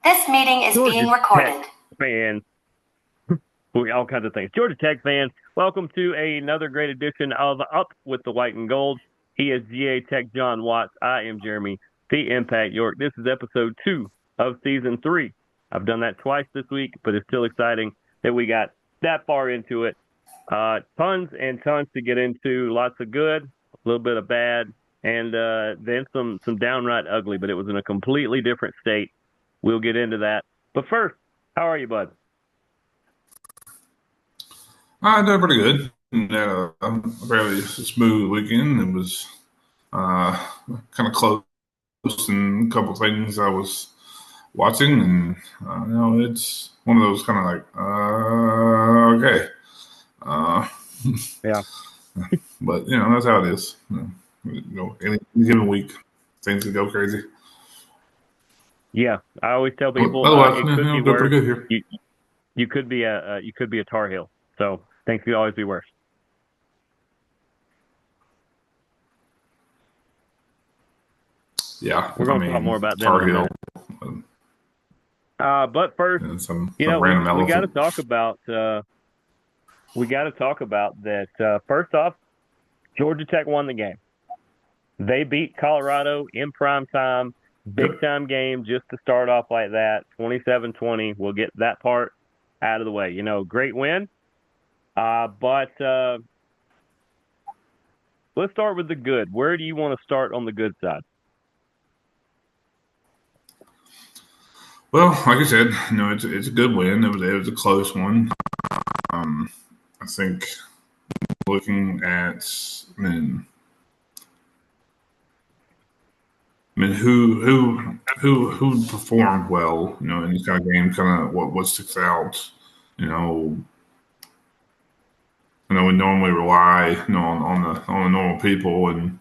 This meeting is Georgia being Tech recorded. fans, all kinds of things. Georgia Tech fans, welcome to another great edition of Up with the White and Gold. He is GA Tech John Watts. I am Jeremy the Impact York. This is episode 2 of season 3. I've done that twice this week, but it's still exciting that we got that far into it. Tons and tons to get into. Lots of good, a little bit of bad, and then some downright ugly. But it was in a completely different state. We'll get into that. But first, how are you, bud? I did pretty good. A fairly smooth weekend. It was uh, kind of close in a couple things I was watching, and it's one of those kind of like okay, uh, Yeah. but that's how it is. Any given week, things could go crazy. Yeah, I always tell people Otherwise, it could be doing worse. pretty good here. You could be a Tar Heel, so things could always be worse. Yeah, We're going to talk more about them in Tar a Heel, minute. But first, and some we random got to elephant. talk about that. First off, Georgia Tech won the game. They beat Colorado in prime time, big Yep. time game just to start off like that, 27-20. We'll get that part out of the way. Great win. But let's start with the good. Where do you want to start on the good side? Well, like I said, it's a good win. It was a close one. I think looking at, who performed well, in these kind of games, kind of what sticks out. You know, we normally rely, on the normal people, and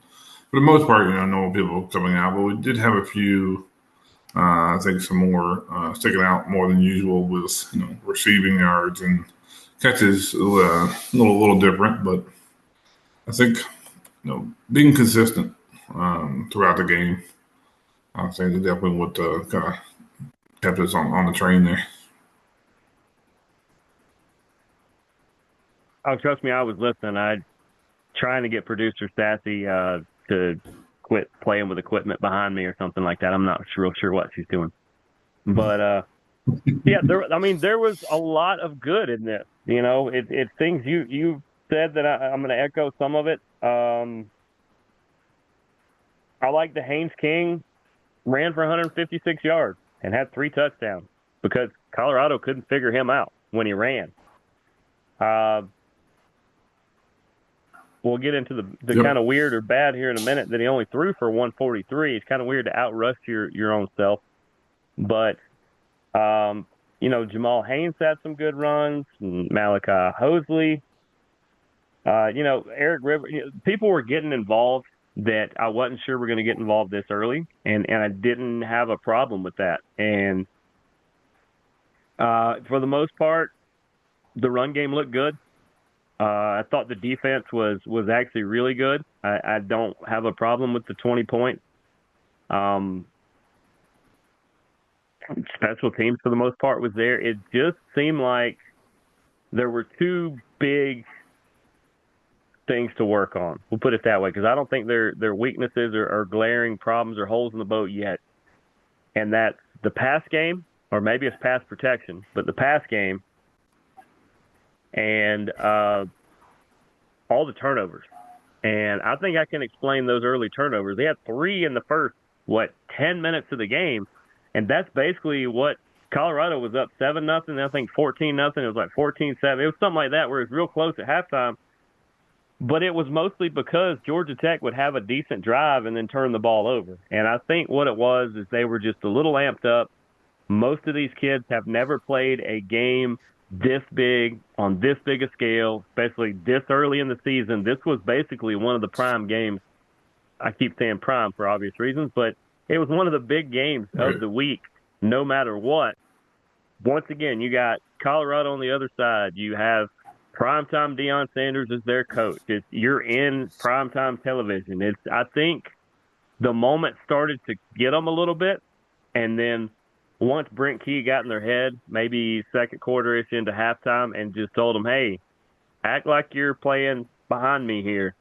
for the most part, normal people coming out, but we did have a few. I think some more sticking out more than usual with receiving yards and catches a little different, but I think being consistent throughout the game, I think is definitely what kind of kept us on the train there. Oh, trust me, I was listening. I trying to get producer Sassy to quit playing with equipment behind me or something like that. I'm not real sure what she's doing, but yeah, there was a lot of good in this. It things you said that I'm going to echo some of it. I like the Haynes King ran for 156 yards and had 3 touchdowns because Colorado couldn't figure him out when he ran. We'll get into the Yep. kind of weird or bad here in a minute that he only threw for 143. It's kind of weird to outrush your own self. But, Jamal Haynes had some good runs, Malachi Hosley. Eric River, people were getting involved that I wasn't sure were going to get involved this early, and I didn't have a problem with that. And for the most part, the run game looked good. I thought the defense was actually really good. I don't have a problem with the 20 points. Special teams for the most part was there. It just seemed like there were 2 big things to work on. We'll put it that way, because I don't think their weaknesses are glaring problems or holes in the boat yet. And that's the pass game, or maybe it's pass protection, but the pass game and all the turnovers. And I think I can explain those early turnovers. They had 3 in the first, 10 minutes of the game, and that's basically what Colorado was up 7-0. I think 14-0. It was like 14-7. It was something like that where it was real close at halftime. But it was mostly because Georgia Tech would have a decent drive and then turn the ball over. And I think what it was is they were just a little amped up. Most of these kids have never played a game this big on this big a scale, especially this early in the season. This was basically one of the prime games. I keep saying prime for obvious reasons, but it was one of the big games of the week, no matter what. Once again, you got Colorado on the other side. You have primetime Deion Sanders as their coach. You're in primetime television. I think the moment started to get them a little bit, and then once Brent Key got in their head, maybe second quarter-ish into halftime, and just told them, hey, act like you're playing behind me here.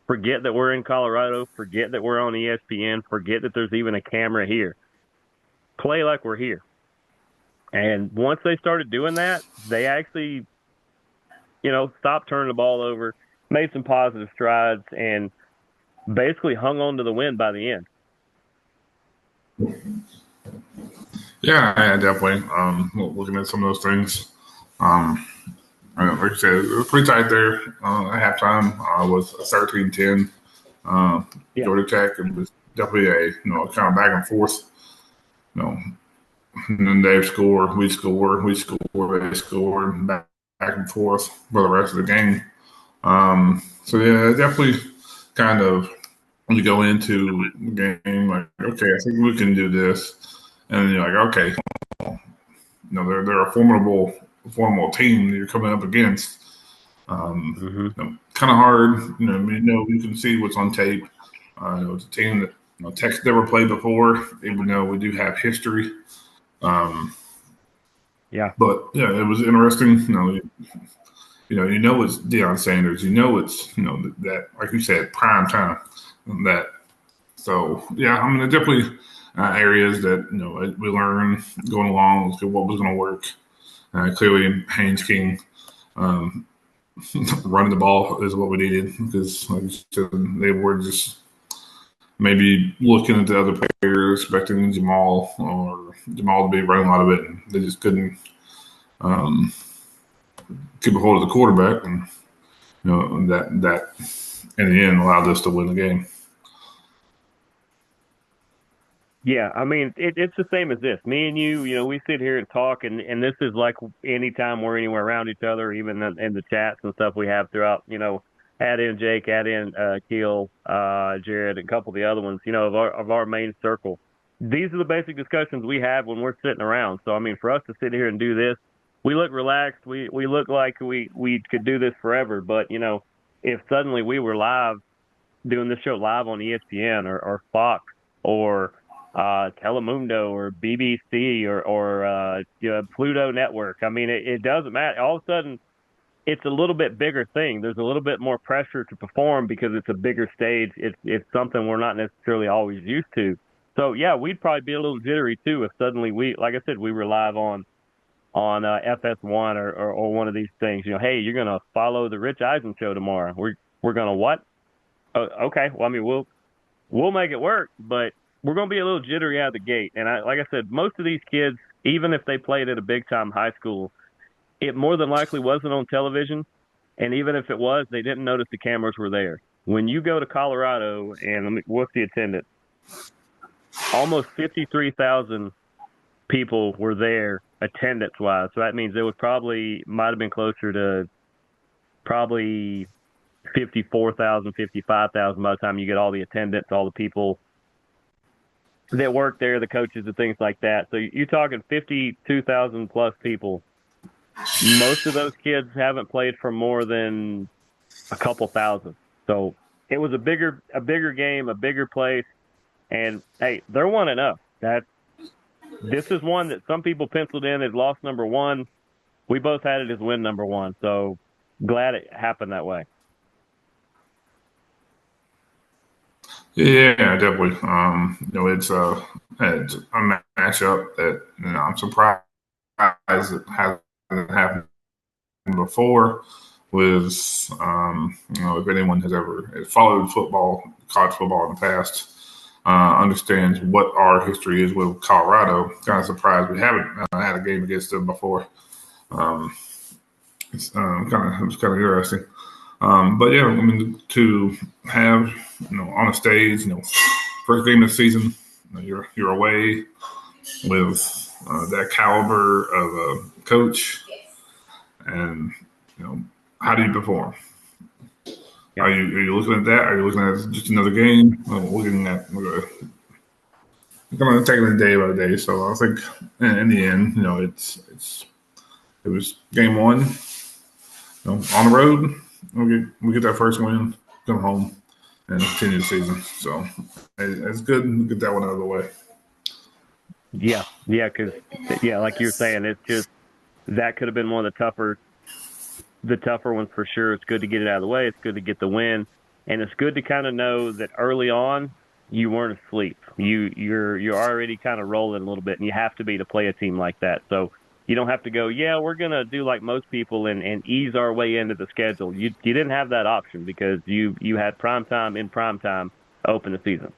Forget that we're in Colorado. Forget that we're on ESPN. Forget that there's even a camera here. Play like we're here. And once they started doing that, they actually, stopped turning the ball over, made some positive strides, and basically hung on to the win by the end. Yeah, definitely. Looking at some of those things, like I said, it was pretty tight there at halftime. Was 13-10. Yeah. Georgia Tech. It was definitely a kind of back and forth. And then they score, we score, they score, and back and forth for the rest of the game. So yeah, definitely kind of when you go into the game, like, okay, I think we can do this, and then you're like, okay, they're a formidable team that you're coming up against. Kind of hard, you can see what's on tape. It's a team that Tech's never played before, even though we do have history. Yeah. But yeah, it was interesting. It's Deion Sanders. It's that, like you said, prime time. That so yeah. I mean, there are definitely areas that we learn going along what was going to work. Clearly, Haynes King running the ball is what we needed because, like you said, they were just maybe looking at the other players, expecting Jamal to be running a lot of it, and they just couldn't keep a hold of the quarterback, and that in the end allowed us to win the game. Yeah, I mean, it's the same as this. Me and you, we sit here and talk, and this is like anytime we're anywhere around each other, even in the chats and stuff we have throughout, add in Jake, add in Keel, Jared, and a couple of the other ones, of our main circle. These are the basic discussions we have when we're sitting around. So, I mean, for us to sit here and do this, we look relaxed. We look like we could do this forever. But, if suddenly we were live, doing this show live on ESPN or Fox or Telemundo or BBC or Pluto Network. I mean, it doesn't matter. All of a sudden, it's a little bit bigger thing. There's a little bit more pressure to perform because it's a bigger stage. It's something we're not necessarily always used to. So yeah, we'd probably be a little jittery too if suddenly like I said, we were live on FS1 or one of these things. Hey, you're gonna follow the Rich Eisen show tomorrow. We're gonna what? Okay. Well, I mean, we'll make it work, but we're going to be a little jittery out of the gate. And like I said, most of these kids, even if they played at a big time high school, it more than likely wasn't on television. And even if it was, they didn't notice the cameras were there. When you go to Colorado, and what's the attendance? Almost 53,000 people were there attendance wise. So that means it might have been closer to probably 54,000, 55,000 by the time you get all the attendance, all the people that work there, the coaches and things like that. So you're talking 52,000 plus people. Most of those kids haven't played for more than a couple thousand. So it was a bigger game, a bigger place. And hey, they're 1-0. This is one that some people penciled in as loss number one. We both had it as win number one. So glad it happened that way. Yeah, definitely. It's a matchup that I'm surprised it hasn't happened before. With if anyone has ever followed college football in the past, understands what our history is with Colorado. Kind of surprised we haven't had a game against them before. It was kind of interesting. But yeah, I mean, to have on a stage, first game of the season, you're away with that caliber of a coach, and how do you perform? Yeah. Are you looking at that? Are you looking at just another game? We're going to take it day by day. So I think in the end, it was game one. On the road, we get that first win, come home, and continue the season. So it's good to get that one out of the way. Yeah, yeah, because yeah, like you're saying, it's just that could have been one of the tougher ones for sure. It's good to get it out of the way. It's good to get the win, and it's good to kind of know that early on you weren't asleep. You're already kind of rolling a little bit, and you have to be to play a team like that. So you don't have to go, yeah, we're gonna do like most people and ease our way into the schedule. You didn't have that option because you had prime time in prime time to open the season.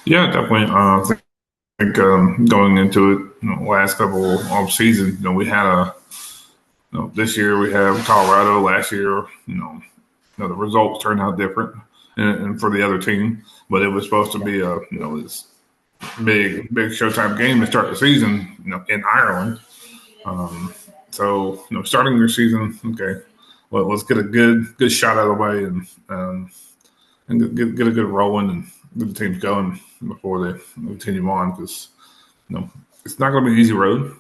Yeah, definitely. I think going into it, last couple of seasons, we had this year we have Colorado. Last year, the results turned out different, and for the other team, but it was supposed to be a this big Showtime game to start the season, in Ireland. Um, so starting your season, okay, well, let's get a good shot out of the way and get a good rolling and get the teams going before they continue on because it's not going to be an easy road.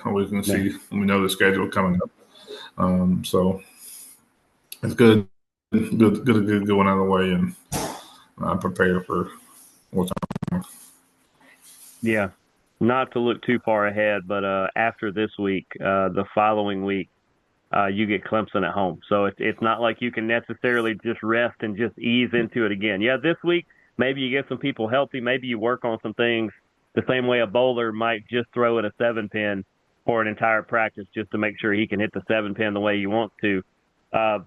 We can Yeah. see we know the schedule coming up. So it's good going out of the way and prepare for what's on. Yeah. Not to look too far ahead, but after this week, the following week, you get Clemson at home. So it's not like you can necessarily just rest and just ease into it again. Yeah, this week maybe you get some people healthy. Maybe you work on some things the same way a bowler might just throw at a 7 pin for an entire practice just to make sure he can hit the 7 pin the way you want to. Uh,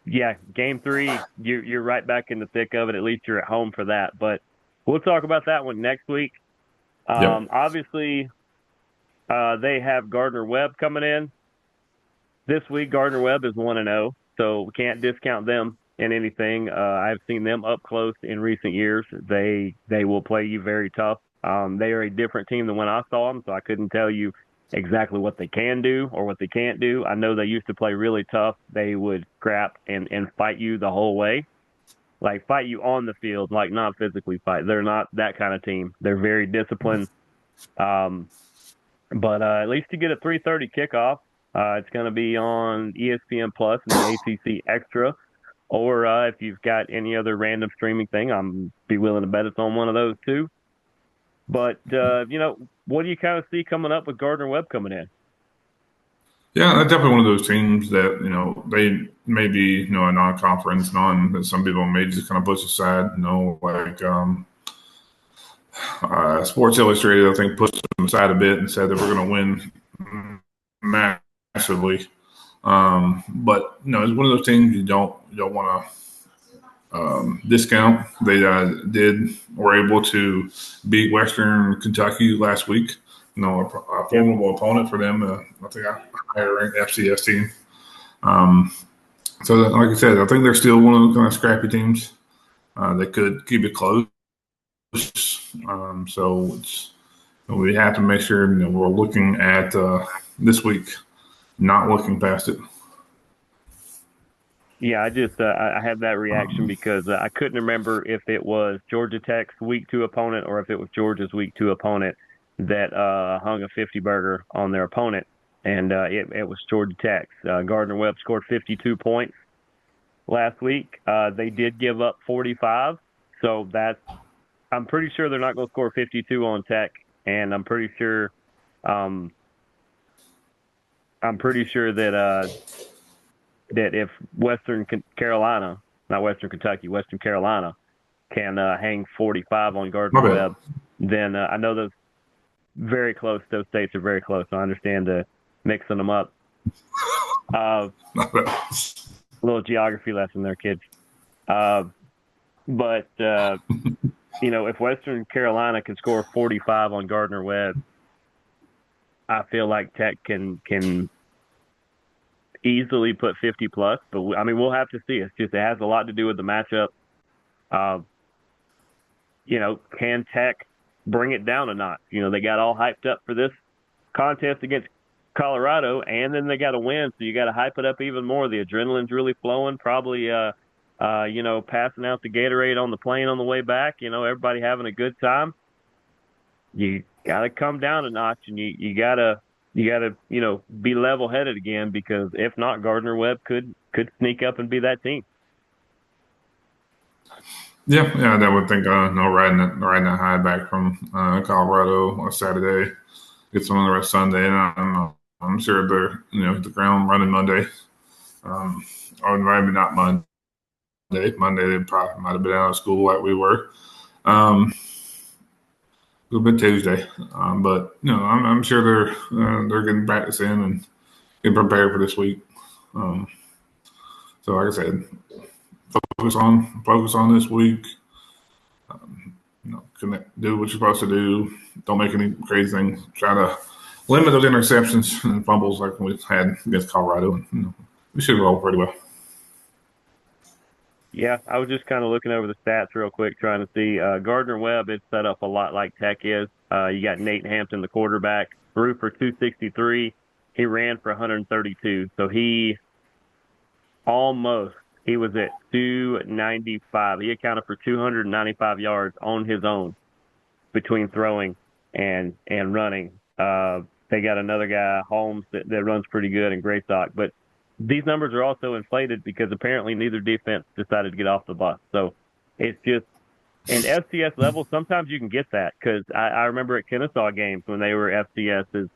yeah, game three, you're right back in the thick of it. At least you're at home for that. But we'll talk about that one next week. Yep. Obviously, they have Gardner Webb coming in this week. Gardner Webb is 1-0, so we can't discount them in anything. I've seen them up close in recent years. They will play you very tough. They are a different team than when I saw them, so I couldn't tell you exactly what they can do or what they can't do. I know they used to play really tough. They would scrap and fight you the whole way, like fight you on the field, like not physically fight. They're not that kind of team. They're very disciplined. Um, but at least you get a 3:30 kickoff. It's going to be on ESPN Plus and the ACC Extra. Or if you've got any other random streaming thing, I'm be willing to bet it's on one of those too. But what do you kind of see coming up with Gardner Webb coming in? Yeah, that's definitely one of those teams that they may be a non-conference, non that some people may just kind of push aside. Like Sports Illustrated, I think pushed them aside a bit and said that we're going to win massively. But it's one of those things you don't want to discount. They were able to beat Western Kentucky last week. A Yep. formidable opponent for them. I think a higher ranked FCS team. Um, so, like I said, I think they're still one of those kind of scrappy teams. They could keep it close. So we have to make sure we're looking at this week, not looking past it. Yeah, I had that reaction Um, because I couldn't remember if it was Georgia Tech's week two opponent or if it was Georgia's week two opponent that hung a 50 burger on their opponent, and it was Georgia Tech's. Gardner Webb scored 52 points last week. They did give up 45, so I'm pretty sure they're not going to score 52 on Tech, and um, I'm pretty sure that if Western Carolina, not Western Kentucky, Western Carolina can hang 45 on my Gardner bad. Webb, then I know those very close. Those states are very close. So I understand mixing them up. My bad. A little geography lesson there, kids. Uh, but if Western Carolina can score 45 on Gardner Webb, I feel like Tech can easily put 50 plus. But I mean, we'll have to see. It has a lot to do with the matchup. Uh, can Tech bring it down a notch? They got all hyped up for this contest against Colorado, and then they got to win, so you got to hype it up even more. The adrenaline's really flowing. Probably, passing out the Gatorade on the plane on the way back. Everybody having a good time. You got to come down a notch, and you gotta be level headed again because if not, Gardner Webb could sneak up and be that team. Yeah, yeah, I would think. No, riding that high back from Colorado on Saturday, get some on the rest Sunday, and I'm sure they're hit the ground running Monday. Um, or maybe not Monday. Monday they probably might have been out of school like we were. Um, a little bit Tuesday, but I'm sure they're getting practice in and getting prepared for this week. Um, so like I said, focus on this week. Connect, do what you're supposed to do. Don't make any crazy things. Try to limit those interceptions and fumbles like we had against Colorado. And, we should roll pretty well. Yeah, I was just kind of looking over the stats real quick, trying to see. Gardner Webb is set up a lot like Tech is. You got Nate Hampton, the quarterback, threw for 263. He ran for 132. So he was at 295. He accounted for 295 yards on his own between throwing and running. They got another guy, Holmes, that runs pretty good, and Graysock. But these numbers are also inflated because apparently neither defense decided to get off the bus. So it's just in FCS level, sometimes you can get that because I remember at Kennesaw games when they were FCSs,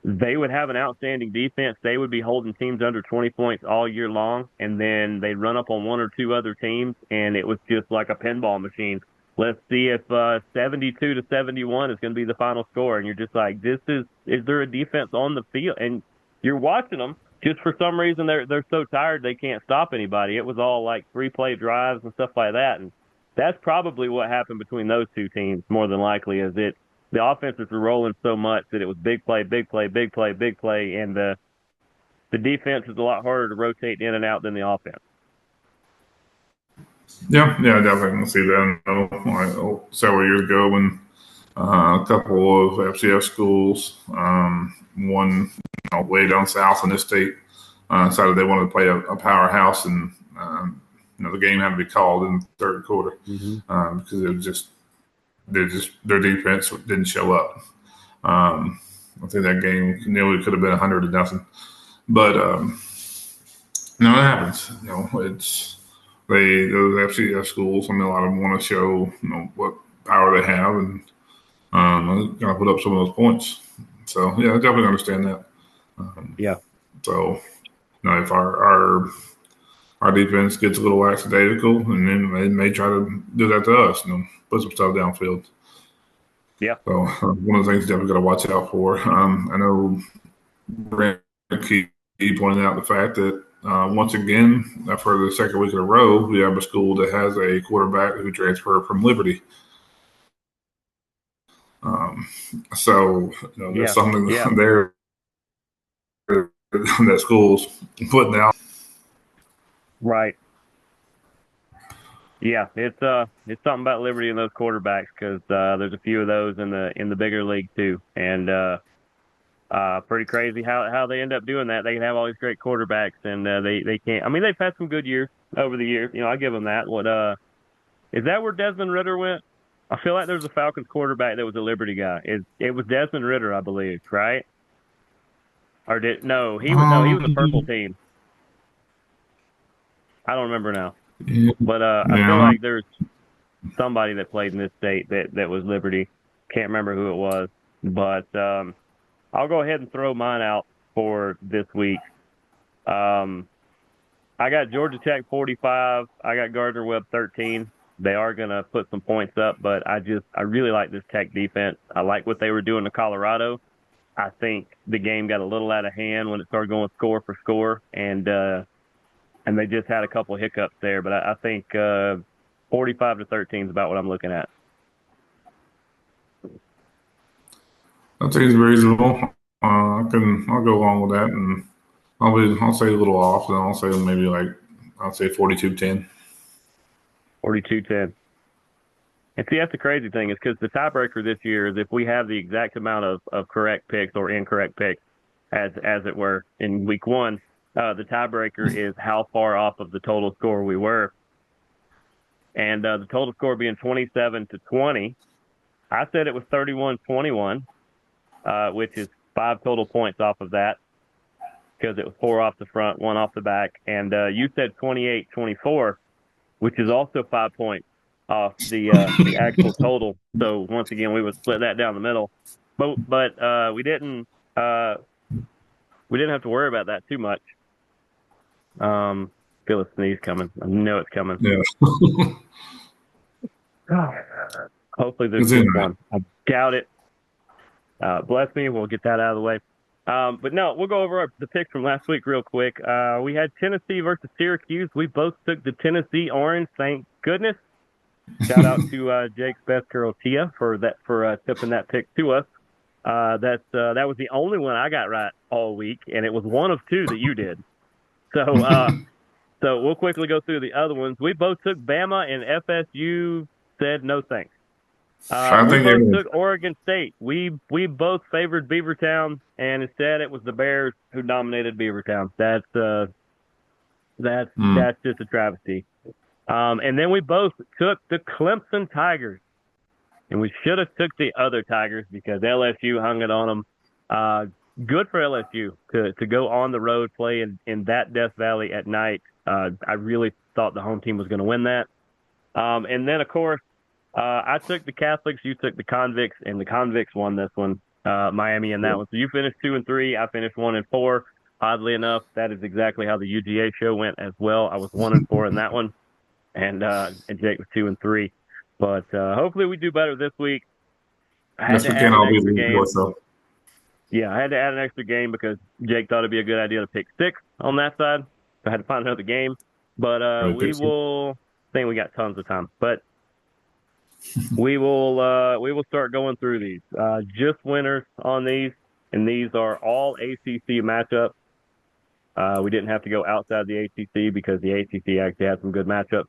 they would have an outstanding defense. They would be holding teams under 20 points all year long, and then they'd run up on one or two other teams, and it was just like a pinball machine. Let's see if 72 to 71 is going to be the final score, and you're just like, is there a defense on the field? And you're watching them. Just for some reason, they're so tired they can't stop anybody. It was all like 3-play drives and stuff like that, and that's probably what happened between those two teams. More than likely, is it the offenses were rolling so much that it was big play, big play, big play, big play, and the defense is a lot harder to rotate in and out than the offense. Yeah, yeah, I definitely can see that. I know, several years ago when a couple of FCS schools, one way down south in this state, decided they wanted to play a powerhouse, and the game had to be called in the third quarter Mm-hmm. because it was their defense didn't show up. I think that game nearly could have been 100-0, but no, it happens. It's those FCS schools. I mean, a lot of them want to show what power they have and kind of put up some of those points. So yeah, I definitely understand that. Um, Yeah. so if our defense gets a little lackadaisical, and then they may try to do that to us, put some stuff downfield. Yeah. So one of the things definitely got to watch out for. I know Brent Key pointed out the fact that once again, for the second week in a row, we have a school that has a quarterback who transferred from Liberty. Um, so there's Yeah. something Yeah. there that school's putting out. Right. Yeah, it's something about Liberty and those quarterbacks because there's a few of those in the bigger league too, and pretty crazy how they end up doing that. They can have all these great quarterbacks, and they can't. I mean, they've had some good years over the years. I give them that. What is that where Desmond Ritter went? I feel like there's a Falcons quarterback that was a Liberty guy. It was Desmond Ritter, I believe, right? Or did no? He was a purple Um, team. I don't remember now, yeah, but I feel yeah, like there's somebody that played in this state that was Liberty. Can't remember who it was, but I'll go ahead and throw mine out for this week. Um, I got Georgia Tech 45. I got Gardner Webb 13. They are going to put some points up, but I really like this Tech defense. I like what they were doing to Colorado. I think the game got a little out of hand when it started going score for score, and they just had a couple of hiccups there. But I think 45 to 13 is about what I'm looking at. that seems reasonable. I'll go along with that, and I'll say a little off, and I'll say maybe like I'll say 42-10. 42-10. And see, that's the crazy thing is because the tiebreaker this year is if we have the exact amount of correct picks or incorrect picks, as it were, in week one, the tiebreaker is how far off of the total score we were. And the total score being 27 to 20, I said it was 31-21, which is 5 total points off of that because it was 4 off the front, 1 off the back. And you said 28-24, which is also 5 points off the actual total. So once again, we would split that down the middle. But we didn't have to worry about that too much. Feel a sneeze coming. I know it's coming. Yeah. Hopefully this It's is in just there. one. I doubt it. Bless me. We'll get that out of the way. But no, we'll go over the picks from last week real quick. We had Tennessee versus Syracuse. We both took the Tennessee Orange. Thank goodness. Shout out to Jake's best girl Tia for tipping that pick to us. That was the only one I got right all week, and it was one of two that you did. So we'll quickly go through the other ones. We both took Bama, and FSU said no thanks. I We think both everyone, took Oregon State. We both favored Beavertown, and instead it was the Bears who dominated Beavertown. mm, That's just a travesty. And then we both took the Clemson Tigers, and we should have took the other Tigers because LSU hung it on them. Good for LSU to go on the road, play in that Death Valley at night. I really thought the home team was going to win that. And then, of course, I took the Catholics, you took the Convicts, and the Convicts won this one, Miami in that one. So you finished 2-3, I finished 1-4. Oddly enough, that is exactly how the UGA show went as well. I was 1-4 in that one, and Jake was 2-3. But hopefully we do better this week. I had yes, to we add can an all be extra the game. voice of. Yeah, I had to add an extra game because Jake thought it'd be a good idea to pick 6 on that side. So I had to find another game. But Right, we Pixie. will. I think we got tons of time. But we will start going through these. Just winners on these, and these are all ACC matchups. We didn't have to go outside the ACC because the ACC actually had some good matchups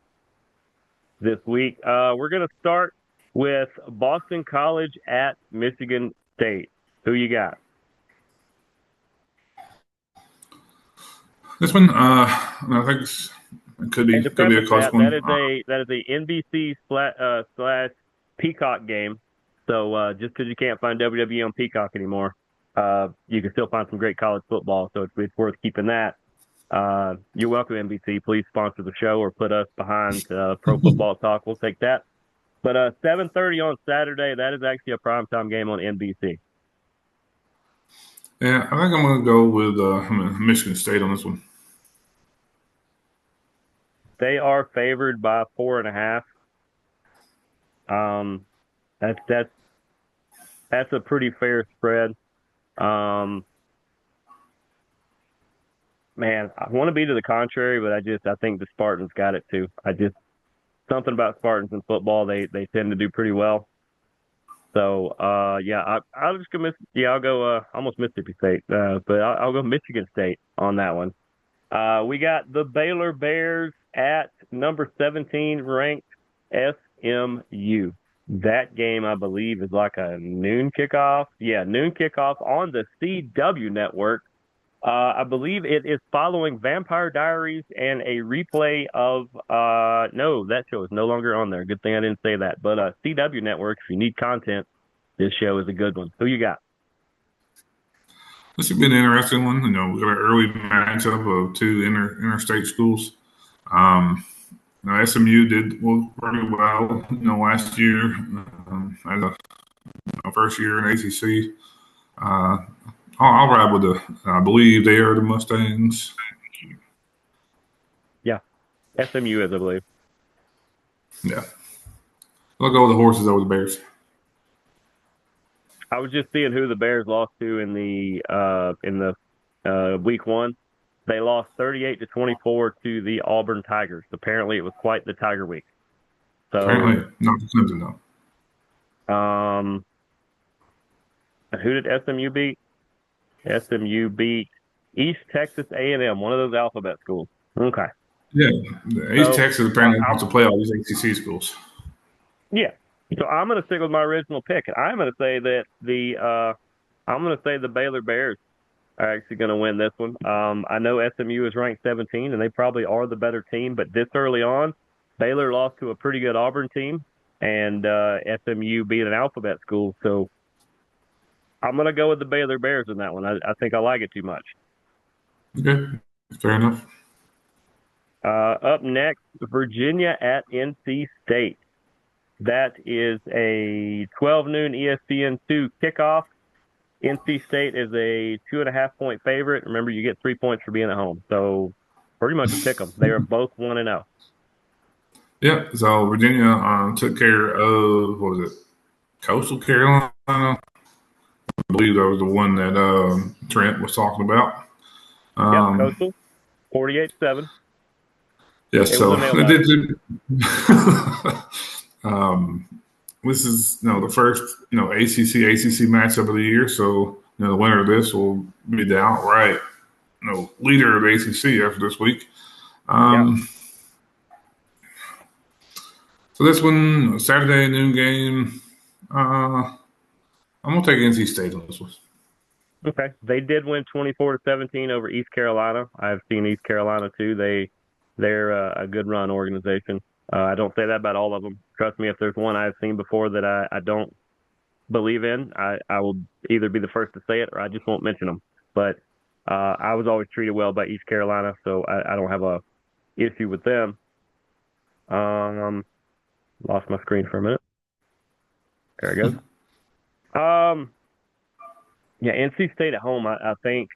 this week. We're going to start with Boston College at Michigan State. Who you got? This one, I think it And to could be preface a close that, that one. is a NBC slash Peacock game. So just because you can't find WWE on Peacock anymore, you can still find some great college football. So it's worth keeping that. You're welcome, NBC. Please sponsor the show or put us behind Pro Football Talk. We'll take that. But 7:30 on Saturday, that is actually a primetime game on NBC. Yeah, I think I'm going to go with Michigan State on this one. They are favored by 4.5. Um, that's that's that's a pretty fair spread. Um, man, I want to be to the contrary, but I think the Spartans got it too. Something about Spartans in football, they tend to do pretty well. So yeah, I'll just go I'll go almost Mississippi State, but I'll go Michigan State on that one. We got the Baylor Bears at number 17 ranked SMU. That game, I believe, is like a noon kickoff. Yeah, noon kickoff on the CW network. I believe it is following Vampire Diaries and a replay of no, that show is no longer on there. Good thing I didn't say that. But CW Network, if you need content, this show is a good one. Who you got? This should be an interesting one. You know, we got an early matchup of two interstate schools. Um, SMU did pretty well, last year as a first year in ACC. Uh, I'll ride with I believe they are the Mustangs. Yeah, SMU is, I believe. Yeah, I'll go with the horses over the Bears. I was just seeing who the Bears lost to in the week one. They lost 38-24 to the Auburn Tigers. Apparently, it was quite the Tiger week. So, Apparently, not the Clemson though. who did SMU beat? SMU beat East Texas A&M, one of those alphabet schools. Okay. Yeah, East So, Texas apparently wants to play all these ACC schools. yeah. So I'm going to stick with my original pick. I'm going to say that the Baylor Bears are actually going to win this one. I know SMU is ranked 17, and they probably are the better team. But this early on, Baylor lost to a pretty good Auburn team, and SMU beat an alphabet school. So I'm going to go with the Baylor Bears in that one. I think I like it too much. Okay, fair enough. Up next, Virginia at NC State. That is a 12 noon ESPN2 kickoff. NC State is a 2.5-point favorite. Remember, you get 3 points for being at home. So pretty much a pick 'em. They are both 1-0. Yeah. So Virginia took care of, what was it, Coastal Carolina? I believe that was the one that Trent was talking about. Yep, Coastal, 48-7. Yeah, It was so a nail they biter. did. This is the first ACC matchup of the year. So the winner of this will be the outright leader of the ACC after this week. Yeah. So this one Saturday noon game. I'm gonna take NC State on this one. Okay. They did win 24-17 over East Carolina. I've seen East Carolina too. They're a good run organization. I don't say that about all of them. Trust me, if there's one I've seen before that I don't believe in, I will either be the first to say it or I just won't mention them. But I was always treated well by East Carolina, so I don't have a issue with them. Lost my screen for a minute. There it goes. Yeah, NC State at home. I think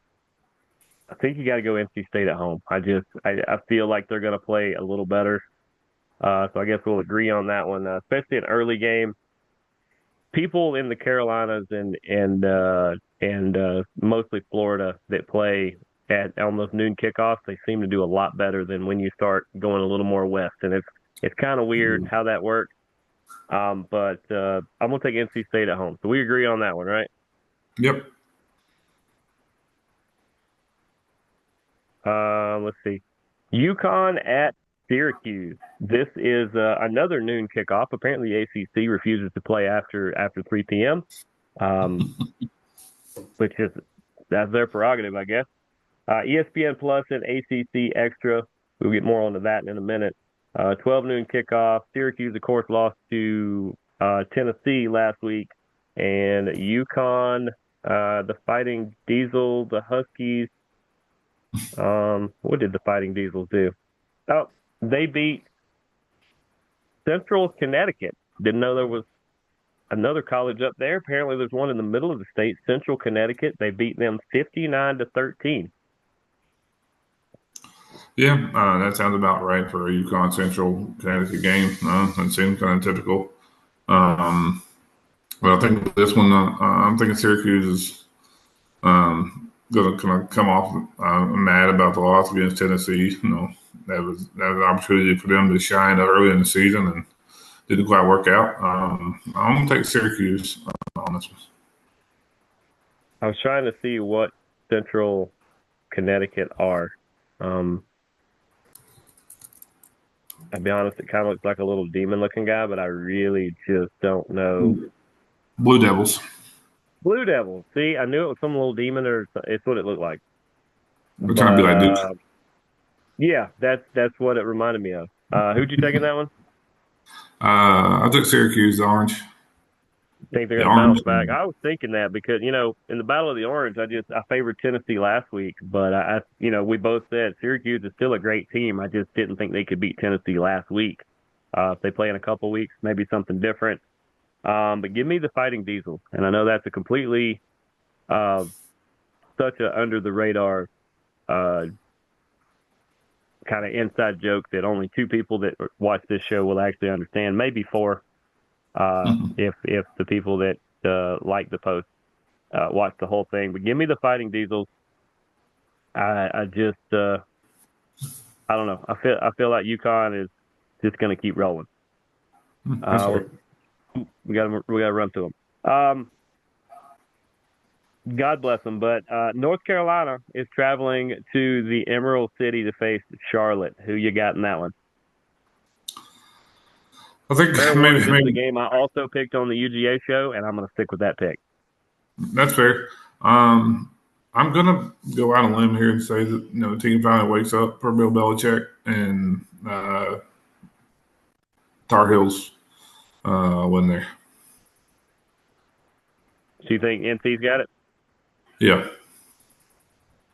you got to go NC State at home. I feel like they're going to play a little better. So I guess we'll agree on that one, especially an early game. People in the Carolinas and mostly Florida that play at on those noon kickoffs, they seem to do a lot better than when you start going a little more west, and it's kind of weird how that works. But I'm gonna take NC State at home. So we agree on that one, right? Yep. Let's see. UConn at Syracuse. This is another noon kickoff. Apparently, the ACC refuses to play after 3 p.m., which is that's their prerogative, I guess. ESPN Plus and ACC Extra. We'll get more onto that in a minute. 12 noon kickoff. Syracuse, of course, lost to Tennessee last week, and UConn, the Fighting Diesel, the Huskies. What did the Fighting Diesels do? Oh, they beat Central Connecticut. Didn't know there was another college up there. Apparently, there's one in the middle of the state, Central Connecticut. They beat them 59-13. Yeah, that sounds about right for a UConn Central Connecticut game. That seems kind of typical. But I think this one, I'm thinking Syracuse is going to kind of come off mad about the loss against Tennessee. That was an opportunity for them to shine early in the season and didn't quite work out. I'm going to take Syracuse on this one. I was trying to see what Central Connecticut are. I'll be honest, it kind of looks like a little demon-looking guy, but I really just don't know. Blue Devils. Blue Devils. See, I knew it was some little demon, or it's what it looked like. We're trying to be like Duke. Yeah, that's what it reminded me of. Who'd you take in that one? I took Syracuse, the Orange. Think they're going to bounce back? I was thinking that because in the Battle of the Orange, I favored Tennessee last week, but we both said Syracuse is still a great team. I just didn't think they could beat Tennessee last week. If they play in a couple weeks, maybe something different. But give me the Fighting Diesels, and I know that's a completely such a under the radar kind of inside joke that only two people that watch this show will actually understand, maybe four. If the people that like the post watch the whole thing. But give me the Fighting Diesels. I just I don't know. I feel like UConn is just going to keep rolling. We got to run through them. God bless them. But North Carolina is traveling to the Emerald City to face Charlotte. Who you got in that one? I think maybe this is the game I also picked on the UGA show, and I'm going to stick with that pick. That's fair. I'm going to go out on a limb here and say that the team finally wakes up for Bill Belichick, and Tar Heels win there. So you think NC's got it? Yeah.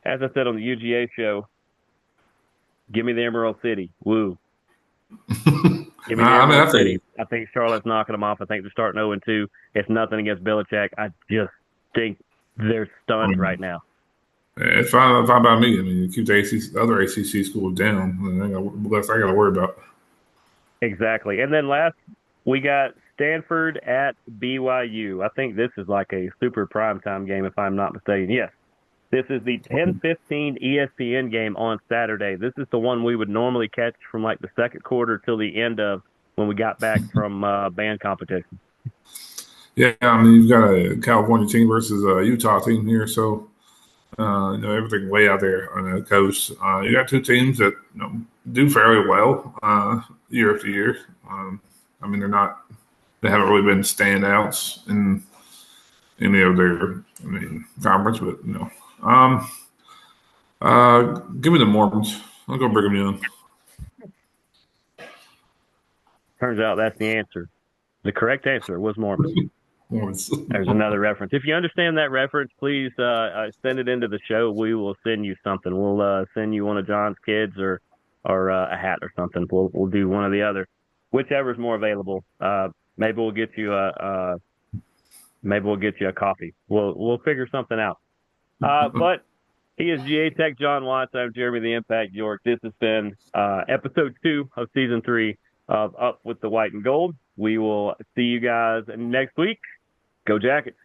As I said on the UGA show, give me the Emerald City. Woo. Give me New I City. think I think Charlotte's knocking them off. I think they're starting 0-2. It's nothing against Belichick. I just think they're I stunned right mean, now. it's fine by me. I mean, you keep the other ACC schools down. And less I got to worry about. Exactly. And then last, we got Stanford at BYU. I think this is like a super primetime game, if I'm not mistaken. Yes, this is the 10:15 ESPN game on Saturday. This is the one we would normally catch from like the second quarter till the end of when we got back from band competition. Yeah, I mean, you've got a California team versus a Utah team here, so everything way out there on the coast. You got two teams that do fairly well year after year. I mean, they haven't really been standouts in any of their, conference, but Um, give me the Mormons. I'll go Brigham Young. Turns out that's the answer. The correct answer was Mormon. Mormons. There's another reference. If you understand that reference, please send it into the show. We will send you something. We'll send you one of John's kids or a hat or something. We'll do one or the other, whichever's more available. Maybe we'll get you a coffee. We'll figure something out. But he is GA Tech John Watts. I'm Jeremy the Impact York. This has been episode 2 of season 3 of Up with the White and Gold. We will see you guys next week. Go Jackets.